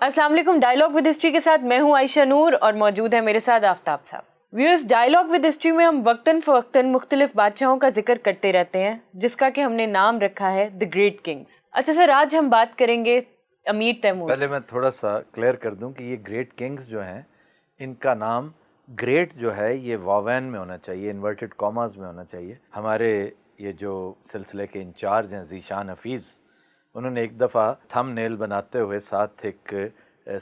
अस्सलाम वालेकुम। Dialogue with history के साथ मैं हूं आयशा नूर और मौजूद है मेरे साथ आफ्ताब साहब। व्यूअर्स, डायलॉग विद हिस्ट्री में हम वक्तन फ़वक्तन मुख्तलिफ बादशाहों का जिक्र करते रहते हैं, जिसका कि हमने नाम रखा है द ग्रेट किंग्स। अच्छा सर, आज हम बात करेंगे अमीर तैमूर। पहले मैं थोड़ा सा क्लियर कर दूं कि ये ग्रेट किंग्स जो हैं, इनका नाम ग्रेट जो है ये वावैन में होना चाहिए, इन्वर्टेड कॉमास में होना चाहिए। हमारे ये जो सिलसिले के इंचार्ज हैं ज़ीशान हफीज़, उन्होंने एक दफ़ा थंबनेल बनाते हुए साथ एक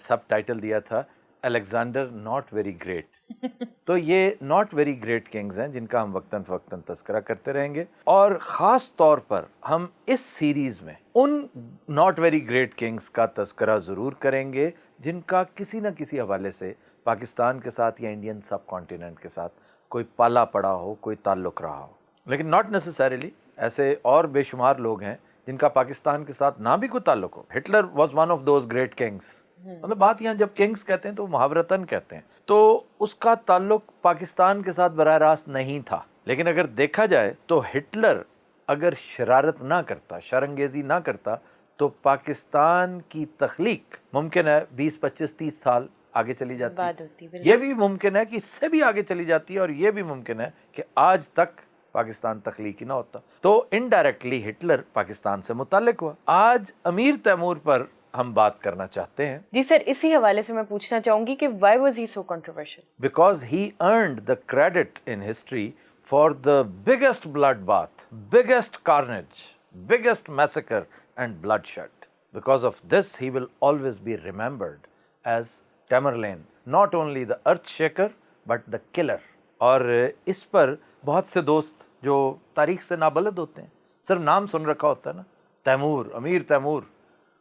सब टाइटल दिया था, अलेक्जेंडर नॉट वेरी ग्रेट। तो ये नॉट वेरी ग्रेट किंग्स हैं जिनका हम वक्तन फ़वक्तन तस्करा करते रहेंगे, और ख़ास तौर पर हम इस सीरीज़ में उन नॉट वेरी ग्रेट किंग्स का तस्करा ज़रूर करेंगे जिनका किसी न किसी हवाले से पाकिस्तान के साथ या इंडियन सब कॉन्टिनेंट के साथ कोई पाला पड़ा हो, कोई ताल्लुक़ रहा हो। लेकिन नॉट नेसेसरीली, ऐसे और बेशुमार लोग हैं जिनका पाकिस्तान के साथ ना भी कोई ताल्लुक़ हो। Hitler was one of those great Kings. मतलब बात यहाँ जब किंग्स कहते हैं तो मुहावरतन कहते हैं, तो उसका ताल्लुक पाकिस्तान के साथ बराह रास्त नहीं था। लेकिन अगर देखा जाए तो हिटलर अगर शरारत ना करता, शरंगेज़ी ना करता, तो पाकिस्तान की तख्लीक मुमकिन है 20, 25, 30 साल आगे चली जाती। ये भी मुमकिन है कि इससे भी आगे चली जाती है, और ये भी मुमकिन है कि आज तक पाकिस्तान तख्लीक ही ना होता। तो इनडायरेक्टली हिटलर पाकिस्तान से मुताल्लिक हुआ। आज अमीर तैमूर पर हम बात करना चाहते हैं। जी सर, इसी हवाले से मैं पूछना चाहूंगी कि why was he so controversial? Because he earned the credit in history for the biggest blood bath, biggest carnage, biggest massacre and bloodshed. Because of this, he will always be remembered as Tamerlane, not only the earth shaker but the killer. और इस पर बहुत से दोस्त जो तारीख से नाबलद होते हैं, सिर्फ नाम सुन रखा होता है ना, तैमूर, अमीर तैमूर,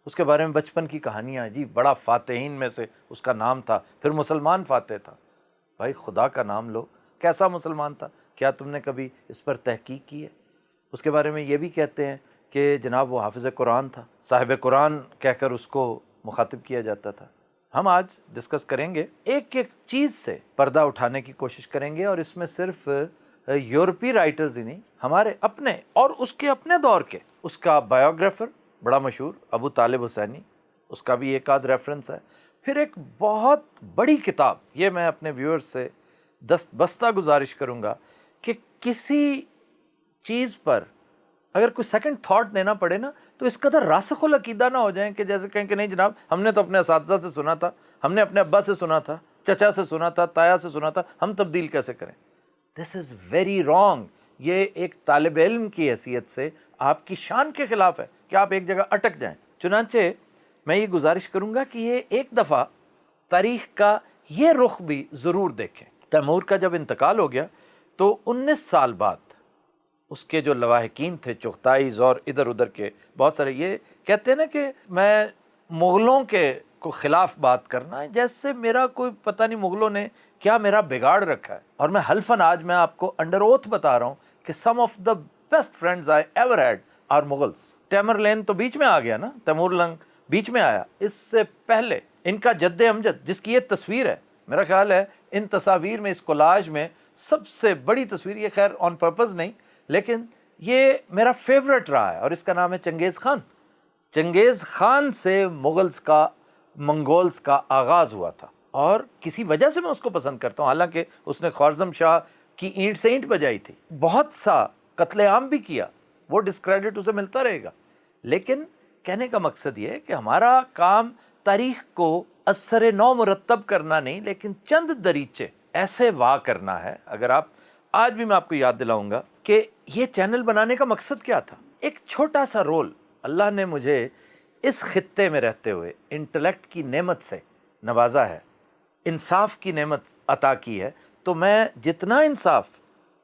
उसके बारे में बचपन की कहानियाँ, जी बड़ा फ़ातेहीन में से उसका नाम था, फिर मुसलमान फ़ातेह था। भाई खुदा का नाम लो, कैसा मुसलमान था? क्या तुमने कभी इस पर तहकीक की है? उसके बारे में ये भी कहते हैं कि जनाब वो हाफिज़ कुरान था, साहिब कुरान कहकर उसको मुखातिब किया जाता था। हम आज डिस्कस करेंगे, एक एक चीज़ से पर्दा उठाने की कोशिश करेंगे, और इसमें सिर्फ यूरोपीय राइटर्स ही नहीं, हमारे अपने और उसके अपने दौर के, उसका बायोग्राफर बड़ा मशहूर अबू तालिब हुसैनी, उसका भी एक आध रेफरेंस है। फिर एक बहुत बड़ी किताब, ये मैं अपने व्यूअर्स से दस्तबस्ता गुजारिश करूँगा कि किसी चीज़ पर अगर कोई सेकंड थॉट देना पड़े ना, तो इस कदर रासिख़ुल अक़ीदा ना हो जाए कि जैसे कहें कि नहीं जनाब, हमने तो अपने असातिज़ा से सुना था, हमने अपने अब्बा से सुना था, चचा से सुना था, ताया से सुना था, हम तब्दील कैसे करें? This is very wrong. ये एक तालिब इल्म की हैसियत से आपकी शान के ख़िलाफ़ है कि आप एक जगह अटक जाएं। चुनांचे मैं ये गुजारिश करूँगा कि ये एक दफ़ा तारीख़ का ये रुख भी ज़रूर देखें। तैमूर का जब इंतकाल हो गया तो 19 साल बाद उसके जो लवाहिकीन थे, चुग़ताईज़ और इधर उधर के बहुत सारे, ये कहते हैं ना कि मैं मुग़लों के को ख़िलाफ़ बात करना, जैसे मेरा कोई पता नहीं मुग़लों ने क्या मेरा बिगाड़ रखा है। और मैं हल्फन आज मैं आपको अंडर ओथ बता रहा हूँ कि some of the best friends I ever had are Mughals. Tamerlane तो बीच में आ गया ना, तैमूरलंग बीच में आया। इससे पहले इनका जद्दे अमजद, जिसकी ये तस्वीर है, मेरा ख्याल है इन तस्वीर में, इस कोलाज में सबसे बड़ी तस्वीर, ये खैर ऑन पर्पज़ नहीं, लेकिन ये मेरा फेवरेट रहा है, और इसका नाम है चंगेज़ खान। चंगेज़ खान से मुग़ल्स का, मंगोल्स का आगाज़ हुआ था, और किसी वजह से मैं उसको पसंद करता हूँ। हालांकि उसने ख्वारज़म शाह की ईंट से ईंट बजाई थी, बहुत सा कत्लेआम भी किया, वो डिस्क्रेडिट उसे मिलता रहेगा। लेकिन कहने का मकसद ये है कि हमारा काम तारीख़ को असर नौ मुरतब करना नहीं, लेकिन चंद दरीचे ऐसे वाह करना है। अगर आप आज भी, मैं आपको याद दिलाऊंगा कि ये चैनल बनाने का मकसद क्या था। एक छोटा सा रोल, अल्लाह ने मुझे इस खित्ते में रहते हुए इंटेलेक्ट की नेमत से नवाजा है, इंसाफ की नेमत अता की है, तो मैं जितना इंसाफ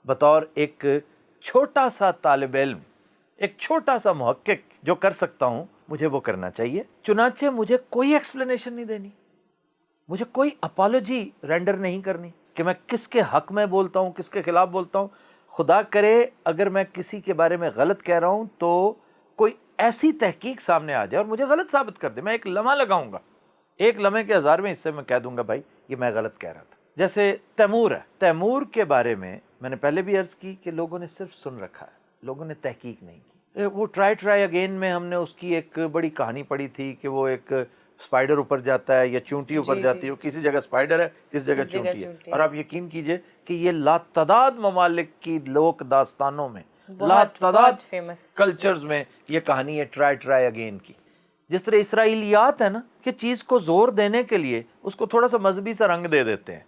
बतौर एक छोटा सा तालिब इल्म, एक छोटा सा मुहक्किक जो कर सकता हूँ, मुझे वो करना चाहिए। चुनांचे मुझे कोई एक्सप्लेनेशन नहीं देनी, मुझे कोई अपॉलॉजी रेंडर नहीं करनी कि मैं किसके हक में बोलता हूँ, किसके खिलाफ बोलता हूँ। खुदा करे अगर मैं किसी के बारे में गलत कह रहा हूँ तो कोई ऐसी तहकीक सामने आ जाए और मुझे गलत साबित कर दे, मैं एक लम्हा लगाऊंगा, एक लम्हे के 1000वें हिस्से में कह दूंगा भाई ये मैं गलत कह रहा था। जैसे तैमूर है, तैमूर के बारे में मैंने पहले भी अर्ज़ की कि लोगों ने सिर्फ सुन रखा है, लोगों ने तहकीक नहीं की। वो ट्राई अगेन में हमने उसकी एक बड़ी कहानी पढ़ी थी कि वो एक اسپائڈر اوپر جاتا ہے یا چونٹی اوپر جاتی ہے, کسی جگہ اسپائڈر ہے کسی جگہ چونٹی ہے. اور آپ یقین کیجئے کہ یہ لاتعداد ممالک کی لوک داستانوں میں, لاتعداد کلچرز میں یہ کہانی ہے ٹرائی اگین کی. جس طرح اسرائیلیات ہے نا کہ چیز کو زور دینے کے لیے اس کو تھوڑا سا مذہبی سا رنگ دے دیتے ہیں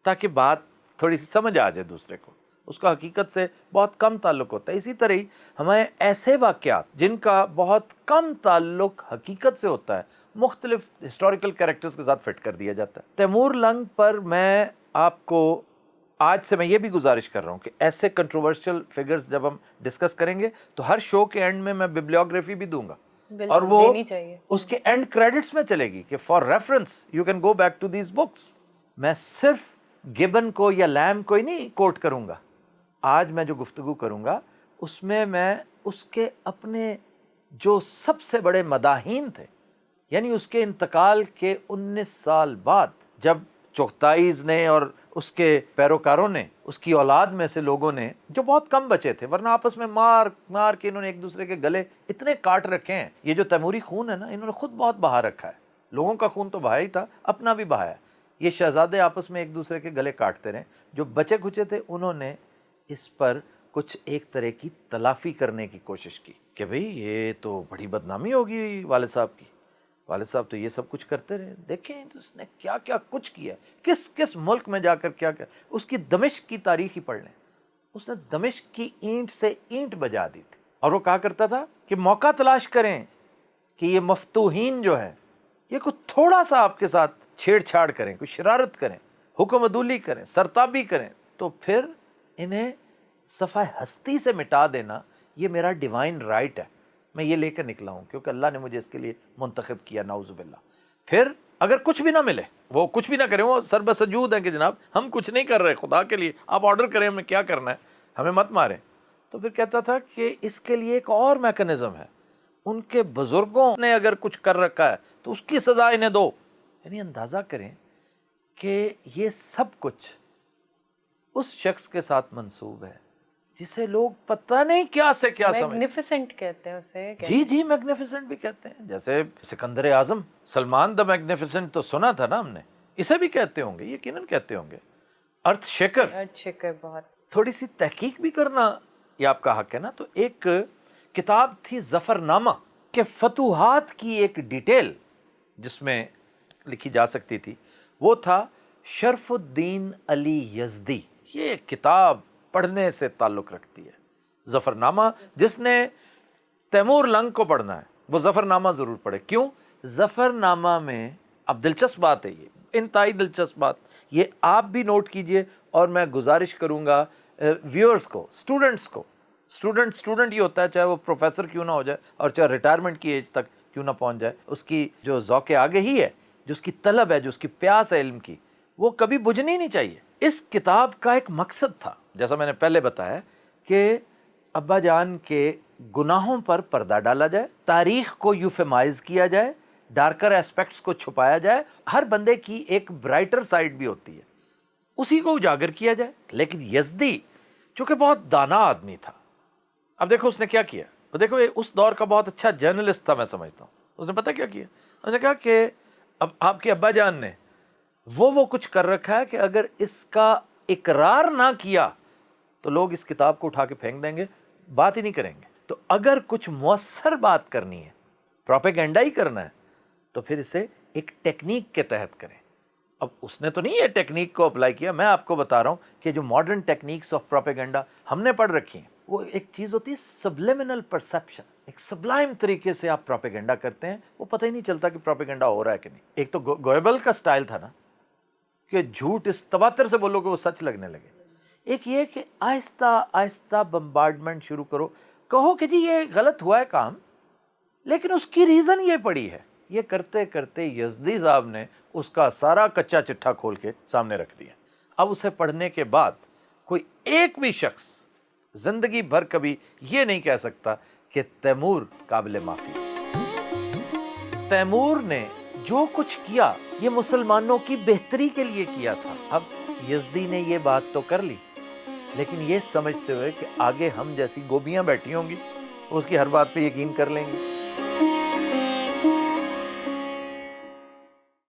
تاکہ بات تھوڑی سی سمجھ آ جائے دوسرے کو, اس کا حقیقت سے بہت کم تعلق ہوتا ہے. اسی طرح ہی ہمیں ایسے واقعات جن کا بہت کم تعلق حقیقت سے ہوتا ہے مختلف ہسٹوریکل کریکٹرز کے ساتھ فٹ کر دیا جاتا ہے. تیمور لنگ پر میں آپ کو آج سے میں یہ بھی گزارش کر رہا ہوں کہ ایسے کنٹروورشل فگرز جب ہم ڈسکس کریں گے تو ہر شو کے اینڈ میں ببلیوگرافی بھی دوں گا, اور وہ اس کے اینڈ کریڈٹس میں چلے گی کہ for reference you can go back to these books. میں صرف گبن کو یا لیم کو ہی نہیں کوٹ کروں گا. آج میں جو گفتگو کروں گا اس میں اس کے اپنے جو سب سے بڑے مداحین تھے, یعنی اس کے انتقال کے 19 سال بعد جب چغتائیز نے اور اس کے پیروکاروں نے, اس کی اولاد میں سے لوگوں نے جو بہت کم بچے تھے, ورنہ آپس میں مار کے انہوں نے ایک دوسرے کے گلے اتنے کاٹ رکھے ہیں. یہ جو تیموری خون ہے نا, انہوں نے خود بہت بہا رکھا ہے. لوگوں کا خون تو بہا ہی تھا, اپنا بھی بہایا. یہ شہزادے آپس میں ایک دوسرے کے گلے کاٹتے رہے. جو بچے کچے تھے انہوں نے اس پر کچھ ایک طرح کی تلافی کرنے کی کوشش کی کہ بھئی یہ تو بڑی بدنامی ہوگی والد صاحب کی. والد صاحب تو یہ سب کچھ کرتے رہے, دیکھیں اس نے کیا کیا کچھ کیا, کس ملک میں جا کر کیا کیا. اس کی دمشق کی تاریخ ہی پڑھ لیں, اس نے دمشق کی اینٹ سے اینٹ بجا دی تھی. اور وہ کہا کرتا تھا کہ موقع تلاش کریں کہ یہ مفتوحین جو ہے یہ کوئی تھوڑا سا آپ کے ساتھ چھیڑ چھاڑ کریں, کوئی شرارت کریں, حکم عدولی کریں, سرتابی کریں, تو پھر انہیں صفحہ ہستی سے مٹا دینا یہ میرا ڈیوائن رائٹ ہے. میں یہ لے کر نکلا ہوں کیونکہ اللہ نے مجھے اس کے لیے منتخب کیا, نعوذ باللہ. پھر اگر کچھ بھی نہ ملے, وہ کچھ بھی نہ کریں, وہ سر بسجود ہیں کہ جناب ہم کچھ نہیں کر رہے, خدا کے لیے آپ آرڈر کریں ہمیں کیا کرنا ہے, ہمیں مت ماریں. تو پھر کہتا تھا کہ اس کے لیے ایک اور میکنزم ہے, ان کے بزرگوں نے اگر کچھ کر رکھا ہے تو اس کی سزا انہیں دو. یعنی اندازہ کریں کہ یہ سب کچھ اس شخص کے ساتھ منسوب ہے جسے لوگ پتہ نہیں کیا سے کیا سمجھتے ہیں. میگنیفیسنٹ کہتے ہیں اسے. جی میگنیفیسنٹ بھی کہتے ہیں. جیسے سکندر اعظم, سلمان دا میگنیفیسنٹ تو سنا تھا نا ہم نے, اسے بھی کہتے ہوں گے, یقیناً کہتے ہوں گے. ارتھ شیکر بہت تھوڑی سی تحقیق بھی کرنا یہ آپ کا حق ہے نا. تو ایک کتاب تھی ظفر نامہ کہ فتوحات کی ایک ڈیٹیل جس میں لکھی جا سکتی تھی, وہ تھا شرف الدین علی یزدی. یہ کتاب پڑھنے سے تعلق رکھتی ہے. ظفر نامہ, جس نے تیمور لنگ کو پڑھنا ہے وہ ظفر نامہ ضرور پڑھے. کیوں؟ ظفر نامہ میں اب دلچسپ بات ہے, یہ انتہائی دلچسپ بات, یہ آپ بھی نوٹ کیجئے اور میں گزارش کروں گا ویورز کو, اسٹوڈنٹس کو. اسٹوڈنٹ ہی ہوتا ہے, چاہے وہ پروفیسر کیوں نہ ہو جائے اور چاہے ریٹائرمنٹ کی ایج تک کیوں نہ پہنچ جائے, اس کی جو ذوق آگہی ہے, جو اس کی طلب ہے, جو اس کی پیاس ہے علم کی, وہ کبھی بجھنی نہیں چاہیے. اس کتاب کا ایک مقصد تھا, جیسا میں نے پہلے بتایا, کہ ابا جان کے گناہوں پر پردہ ڈالا جائے, تاریخ کو یوفیمائز کیا جائے, ڈارکر ایسپیکٹس کو چھپایا جائے. ہر بندے کی ایک برائٹر سائڈ بھی ہوتی ہے, اسی کو اجاگر کیا جائے. لیکن یزدی چونکہ بہت دانا آدمی تھا, اب دیکھو اس نے کیا کیا. دیکھو یہ اس دور کا بہت اچھا جرنلسٹ تھا, میں سمجھتا ہوں. اس نے پتہ کیا کیا, اس نے کہا کہ اب آپ کے ابا جان نے وہ کچھ کر رکھا ہے کہ اگر اس کا اقرار نہ کیا تو لوگ اس کتاب کو اٹھا کے پھینک دیں گے, بات ہی نہیں کریں گے. تو اگر کچھ مؤثر بات کرنی ہے, پروپیگنڈا ہی کرنا ہے, تو پھر اسے ایک ٹیکنیک کے تحت کریں. اب اس نے تو نہیں یہ ٹیکنیک کو اپلائی کیا, میں آپ کو بتا رہا ہوں کہ جو ماڈرن ٹیکنیکس آف پروپیگنڈا ہم نے پڑھ رکھی ہیں, وہ ایک چیز ہوتی ہے سبلیمنل پرسیپشن. ایک سبلائم طریقے سے آپ پروپیگنڈا کرتے ہیں, وہ پتہ ہی نہیں چلتا کہ پروپیگنڈا ہو رہا ہے کہ نہیں. ایک تو گوئبل کا سٹائل تھا نا کہ جھوٹ اس تواتر سے بولو کہ وہ سچ لگنے لگے. ایک یہ کہ آہستہ آہستہ بمبارڈمنٹ شروع کرو, کہو کہ جی یہ غلط ہوا ہے کام, لیکن اس کی ریزن یہ پڑی ہے. یہ کرتے کرتے یزدی صاحب نے اس کا سارا کچا چٹھا کھول کے سامنے رکھ دیا. اب اسے پڑھنے کے بعد کوئی ایک بھی شخص زندگی بھر کبھی یہ نہیں کہہ سکتا کہ تیمور قابل معافی. تیمور نے جو کچھ کیا یہ مسلمانوں کی بہتری کے لیے کیا تھا. اب یزدی نے یہ بات تو کر لی, لیکن یہ سمجھتے ہوئے کہ آگے ہم جیسی گوبیاں بیٹھی ہوں گی, اس کی ہر بات پہ یقین کر لیں گے.